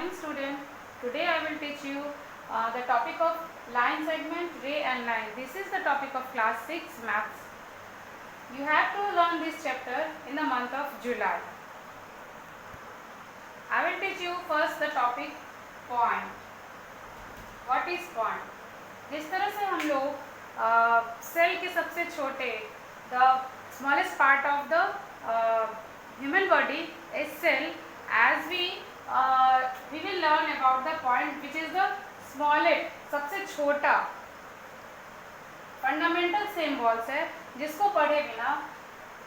morning student. Today I will teach you the topic of line segment, ray and line. This is the topic of class 6 maths. You have to learn this chapter in the month of July. I will teach you first the topic point. What is point? जिस तरह से हम लोग cell के सबसे छोटे the smallest part of the human body is cell. As we will learn about the point which is the smallest, सबसे छोटा फंडामेंटल सिंबल्स है जिसको पढ़े बिना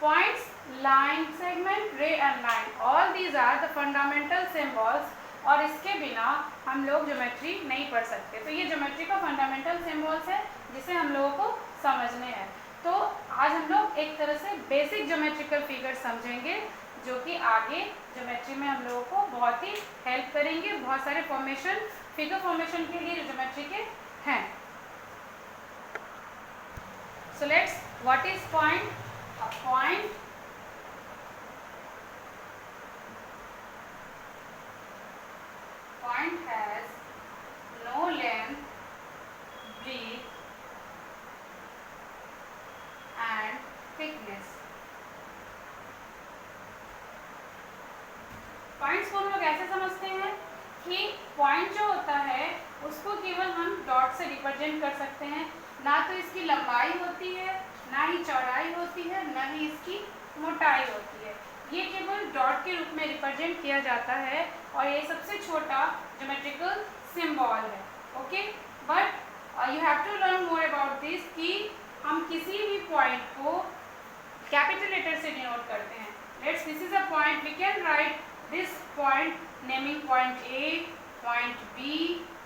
points, line segment, ray and line, all these are the fundamental symbols और इसके बिना हम लोग ज्योमेट्री नहीं पढ़ सकते. तो ये ज्योमेट्री का फंडामेंटल सिंबल्स है जिसे हम लोगों को समझने हैं. तो आज हम लोग एक तरह से बेसिक ज्योमेट्रिकल फिगर समझेंगे जो कि आगे ज्योमेट्री में हम लोगों को बहुत ही हेल्प करेंगे. बहुत सारे फॉर्मेशन, फिगर फॉर्मेशन के लिए ज्योमेट्री के हैं. So let's, what is point? A point has no length, breadth and thickness. Points को हम लोग ऐसे समझते हैं कि पॉइंट जो होता है उसको केवल हम डॉट से रिप्रेजेंट कर सकते हैं. ना तो इसकी लंबाई होती है, ना ही चौड़ाई होती है, ना ही इसकी मोटाई होती है. ये केवल डॉट के रूप में रिप्रेजेंट किया जाता है और ये सबसे छोटा ज्योमेट्रिकल सिंबल है. Okay, but you have to learn more about this कि हम किसी भी पॉइंट को कैपिटल लेटर से डिनोट करते हैं. Let's, this is a point, we can write this point naming point A, point B,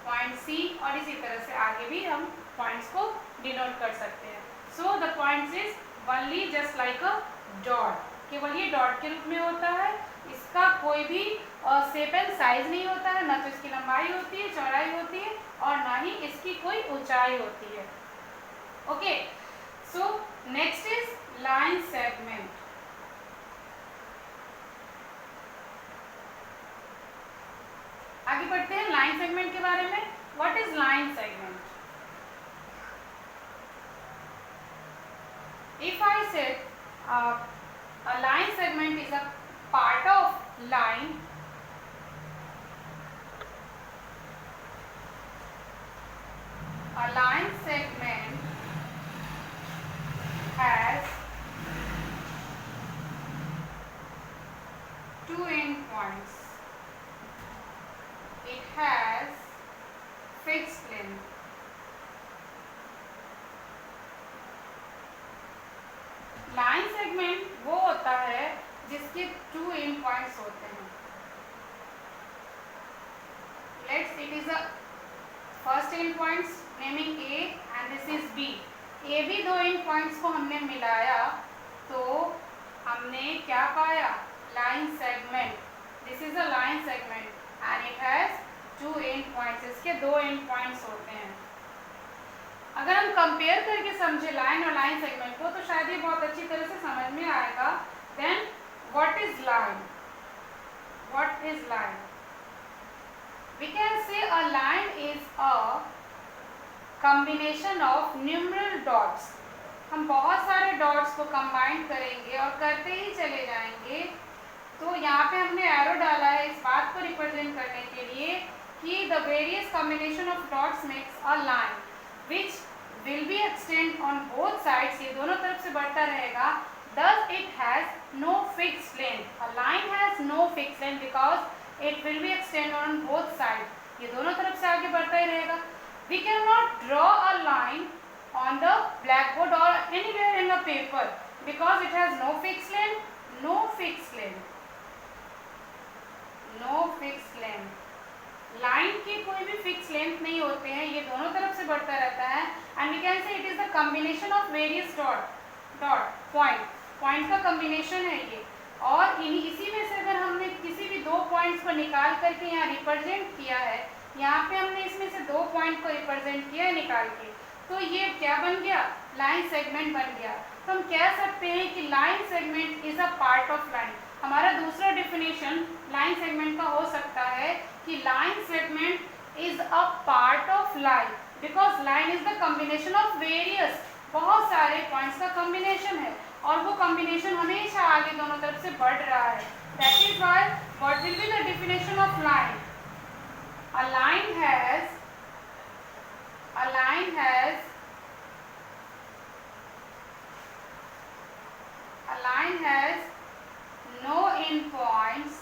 point C और इसी तरह से आगे भी हम पॉइंट्स को डिनोट कर सकते हैं. So the points is only just like a dot. केवल ये डॉट के रूप में होता है. इसका कोई भी शेप एंड साइज नहीं होता है. ना तो इसकी लंबाई होती है, चौड़ाई होती है और ना ही इसकी कोई ऊंचाई होती है. Okay, so next is line segment. आगे बढ़ते हैं लाइन सेगमेंट के बारे में. What is line segment? If I said a line segment is a part of line segment has two endpoints. It has fixed length. Line segment वो होता है जिसके टू एंड पॉइंट्स होते हैं. Let's, it is a first end points naming A and this is B. A B दो end points को हमने मिलाया तो हमने क्या पाया? Line segment. This is a line segment and it has two end points. इसके दो एंड पॉइंट्स होते हैं. अगर हम कंपेयर करके समझे लाइन और लाइन सेगमेंट को तो शायद ये बहुत अच्छी तरह से समझ में आएगा. Then what is line? What is line? We can say a line is a combination of numeral dots. हम बहुत सारे डॉट्स को कंबाइन करेंगे और करते ही चले जाएंगे. तो यहाँ पे हमने एरो डाला है इस बात को रिप्रेजेंट करने के लिए कि the various combination of dots makes a line which will be extend on both sides. ये दोनों तरफ से बढ़ता रहेगा. Thus it has no fixed length. A line has no fixed length because it will be extend on both sides. ये दोनों तरफ से आगे बढ़ता ही रहेगा. We cannot draw a line on the blackboard or anywhere in the paper because it has no fixed length. No fixed length. No fixed length. Line के कोई भी फिक्स लेंथ नहीं होते हैं. ये दोनों तरफ से बढ़ता रहता है and we can say it is the combination of various point का कॉम्बिनेशन है ये. और इसी में से अगर हमने किसी भी दो पॉइंट्स को निकाल करके यहाँ रिप्रेजेंट किया है, यहाँ पे हमने इसमें से दो पॉइंट को रिप्रेजेंट किया है निकाल के, तो ये क्या बन गया? लाइन सेगमेंट बन गया. तो हम कह सकते हैं कि line segment is a part of line. हमारा दूसरा डिफिनेशन लाइन सेगमेंट का हो सकता है कि line segment is a part of line, because line is the combination of various, बहुत सारे पॉइंट्स का कॉम्बिनेशन है और वो कॉम्बिनेशन हमेशा आगे दोनों तरफ से बढ़ रहा है. That is why what will be the definition of line. A line has no endpoints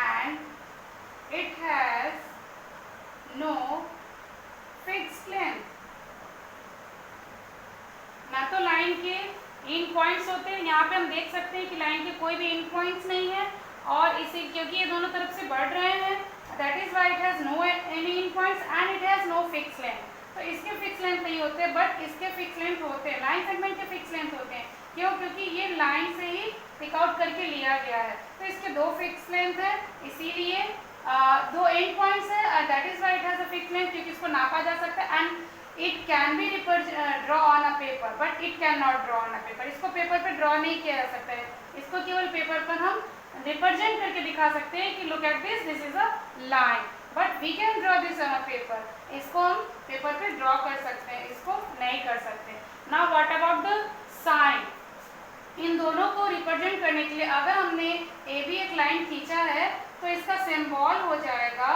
and it has no fixed length. ना तो लाइन के इन पॉइंट्स होते हैं, यहाँ पे हम देख सकते हैं कि लाइन के कोई भी इन पॉइंट्स नहीं है और इसे क्योंकि ये दोनों तरफ से बढ़ रहे हैं, that is why it has no any in points and it has no fix length. तो इसके फिक्स लेंथ नहीं होते, बट इसके फिक्स लेंथ होते हैं. लाइन सेगमेंट के फिक्स लेंथ होते हैं. क्यों? क्योंकि ये लाइन से ही पिक आउट करके लिया गया है. तो इसके दो फिक्स लेंथ है, इसीलिए दो एंड पॉइंट्स है, that is why it has a fix length, क्योंकि इसको नापा जा सकता है. And it can be draw on a paper, but it can not draw on a paper. इसको पेपर पे ड्रॉ नहीं किया जा सकता है, इसको केवल पेपर पर हम रिप्रेजेंट करके दिखा सकते हैं कि look at this is a line, but we can draw this on a paper. इसको हम पेपर पे ड्रॉ कर सकते हैं, इसको नहीं कर सकते. Now what about the sign. इन दोनों को रिप्रेजेंट करने के लिए अगर हमने ए बी एक लाइन खींचा है तो इसका सिंबल हो जाएगा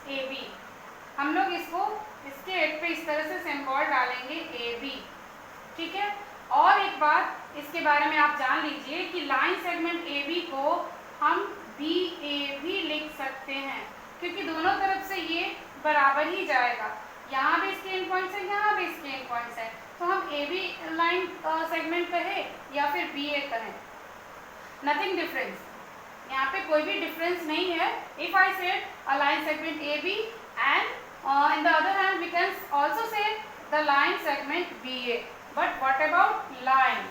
ए बी. हम लोग इसको इसके हेड पे इस तरह से सिंबल डालेंगे ए बी. ठीक है. और एक बात इसके बारे में आप जान लीजिए कि लाइन सेगमेंट ए बी को हम बी ए भी लिख सकते हैं, क्योंकि दोनों तरफ से ये बराबर ही जाएगा. यहाँ भी इसके एंड पॉइंट्स है, यहाँ भी इसके एंड पॉइंट्स है, तो हम ए बी लाइन सेगमेंट कहें या फिर बी ए कहें, नथिंग डिफरेंस. यहाँ पे कोई भी डिफरेंस नहीं है. If I said a line segment A B and in the other hand we can also say the line segment BA. But what about line?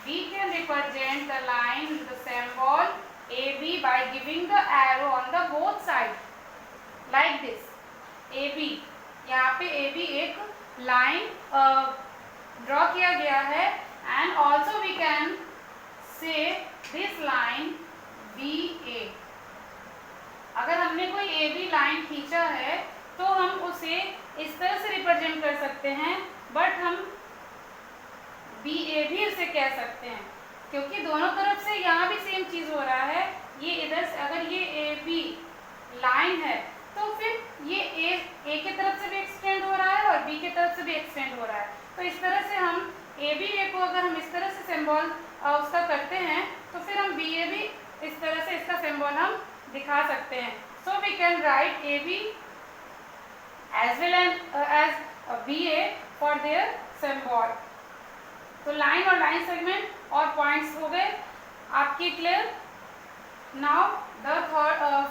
We can represent the line, the symbol AB by giving the arrow on the both sides like this. AB, यहाँ पे AB एक line draw किया गया है and also we can say this line BA. अगर हमने कोई A B line खींचा है तो हम उसे इस तरह से रिप्रेजेंट कर सकते हैं, बट हम बी ए भी उसे कह सकते हैं, क्योंकि दोनों तरफ से यहाँ भी सेम चीज़ हो रहा है. ये इधर से अगर ये ए बी लाइन है तो फिर ये ए के तरफ से भी एक्सटेंड हो रहा है और बी के तरफ से भी एक्सटेंड हो रहा है. तो इस तरह से हम ए बी ए को अगर हम इस तरह से सिंबल उसका करते हैं तो फिर हम बी ए भी इस तरह से इसका सिंबल हम दिखा सकते हैं. So we can write A B as well as B A for their symbol. तो लाइन और लाइन सेगमेंट और पॉइंट्स हो गए आपके clear. Now the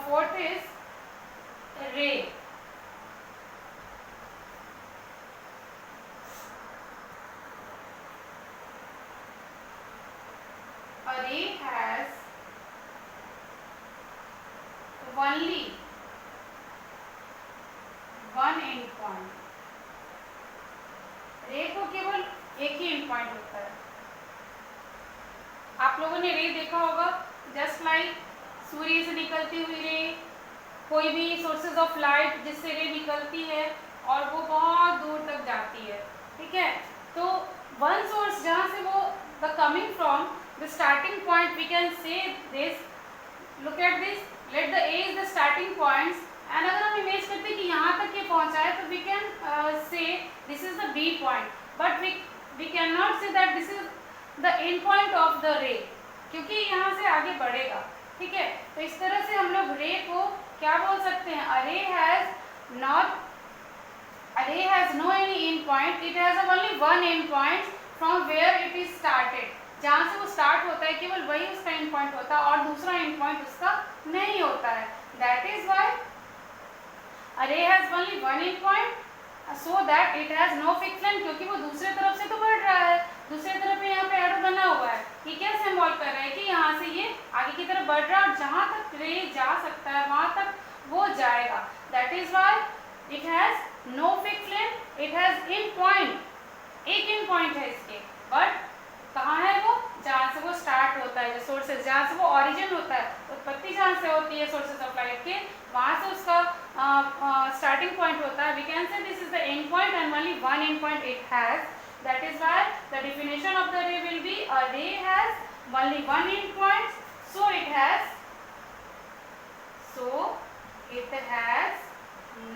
fourth is ray. A ray has only one end point. रे को केवल एक ही एंड पॉइंट होता है. आप लोगों ने रे देखा होगा, जस्ट लाइक सूर्य से निकलती हुई रे, कोई भी सोर्सेज ऑफ लाइट जिससे रे निकलती है और वो बहुत दूर तक जाती है. ठीक है. तो वन सोर्स जहाँ से वो the coming from the starting point, we can say this, look at this, let the A is the starting points. And अगर हम इमेज करते हैं कि यहाँ तक ये पहुँचा है तो we can say this is the B point, but we can not say that this is the end point of the ray, क्योंकि यहाँ से आगे बढ़ेगा. ठीक है. तो इस तरह से हम लोग रे को क्या बोल सकते हैं, a ray has no any end point, it has only one end point from where it is started. जहाँ से वो स्टार्ट होता है केवल वही उसका एंड पॉइंट होता है और दूसरा एंड पॉइंट उसका नहीं होता है. That is why a ray has only one end point, so that it has no fix length, क्योंकि वो दूसरे तरफ से तो बढ़ रहा है. दूसरे तरफ में यहाँ पे एरो बना हुआ है. ये क्या सिंबल कर रहा है कि यहाँ से ये आगे की तरफ बढ़ रहा है और जहाँ तक रे जा सकता है वहाँ तक वो जाएगा. That is why it has जहाँ से वो ऑरिजिन होता है, उत्पत्ति जहाँ से होती है सोर्सेज ऑफ लाइट के, वहाँ से उसका स्टार्टिंग पॉइंट होता है. We can say this is the end point and only one end point it has. That is why the definition of the ray will be a ray has only one end point, so it has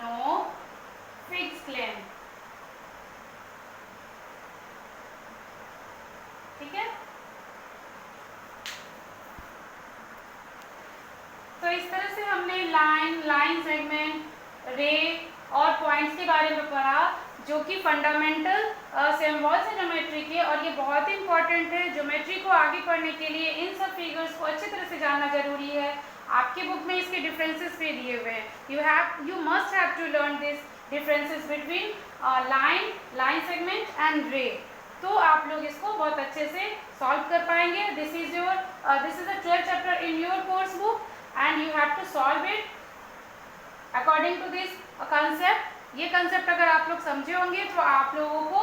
no fixed length. ठीक है. तो इस तरह से हमने line segment, रे और points के बारे में पढ़ा, जो कि फंडामेंटल सिंबल्स है ज्योमेट्री के, और ये बहुत ही इंपॉर्टेंट है. ज्योमेट्री को आगे पढ़ने के लिए इन सब फिगर्स को अच्छी तरह से जानना जरूरी है. आपके बुक में इसके डिफरेंसेस भी दिए हुए हैं. You must have to learn this differences between line segment and ray. तो आप लोग इसको बहुत अच्छे से सॉल्व कर पाएंगे. This is the 12th chapter in your course book and you have to solve it according to this concept. ये कंसेप्ट अगर आप लोग समझे होंगे तो आप लोगों को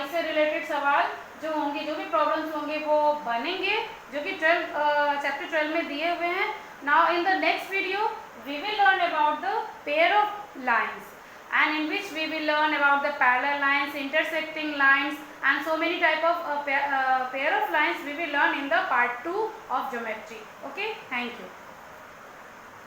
इससे रिलेटेड सवाल जो होंगे, जो भी प्रॉब्लम्स होंगे वो बनेंगे, जो कि चैप्टर 12 में दिए हुए हैं. Now in the next video we will learn about the pair of lines, and in which we will learn about the parallel lines, intersecting lines, and so many type of pair of lines we will learn in the part 2 of geometry. Okay, thank you.